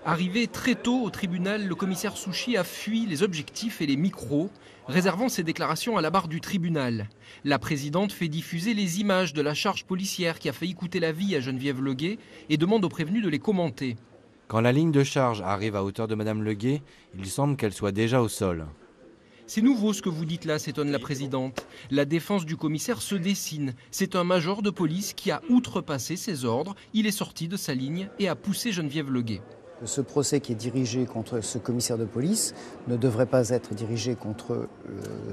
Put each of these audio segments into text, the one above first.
Arrivé très tôt au tribunal, le commissaire Souchi a fui les objectifs et les micros, réservant ses déclarations à la barre du tribunal. La présidente fait diffuser les images de la charge policière qui a failli coûter la vie à Geneviève Leguet et demande aux prévenus de les commenter. Quand la ligne de charge arrive à hauteur de Madame Leguet, il semble qu'elle soit déjà au sol. C'est nouveau ce que vous dites là, s'étonne la présidente. La défense du commissaire se dessine. C'est un major de police qui a outrepassé ses ordres. Il est sorti de sa ligne et a poussé Geneviève Leguet. Ce procès qui est dirigé contre ce commissaire de police ne devrait pas être dirigé contre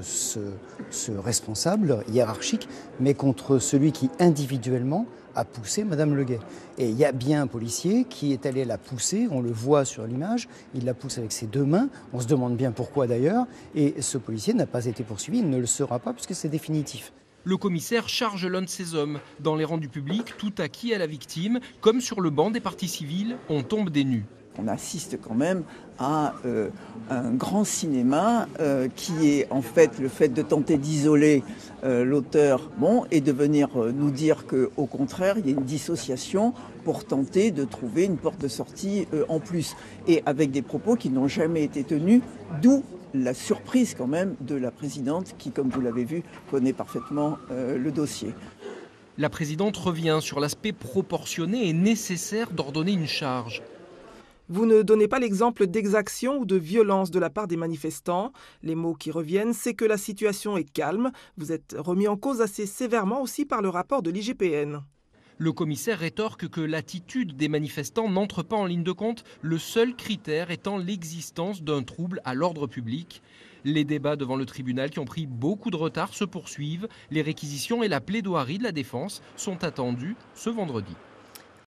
ce responsable hiérarchique, mais contre celui qui individuellement a poussé Madame Leguet. Et il y a bien un policier qui est allé la pousser, on le voit sur l'image, il la pousse avec ses deux mains, on se demande bien pourquoi d'ailleurs, et ce policier n'a pas été poursuivi, il ne le sera pas puisque c'est définitif. Le commissaire charge l'un de ses hommes. Dans les rangs du public, tout acquis à la victime, comme sur le banc des parties civiles, on tombe des nues. On assiste quand même à un grand cinéma qui est en fait le fait de tenter d'isoler l'auteur et de venir nous dire qu'au contraire, il y a une dissociation pour tenter de trouver une porte de sortie en plus. Et avec des propos qui n'ont jamais été tenus, d'où la surprise quand même de la présidente qui, comme vous l'avez vu, connaît parfaitement le dossier. La présidente revient sur l'aspect proportionné et nécessaire d'ordonner une charge. Vous ne donnez pas l'exemple d'exaction ou de violence de la part des manifestants. Les mots qui reviennent, c'est que la situation est calme. Vous êtes remis en cause assez sévèrement aussi par le rapport de l'IGPN. Le commissaire rétorque que l'attitude des manifestants n'entre pas en ligne de compte, le seul critère étant l'existence d'un trouble à l'ordre public. Les débats devant le tribunal qui ont pris beaucoup de retard se poursuivent. Les réquisitions et la plaidoirie de la défense sont attendus ce vendredi.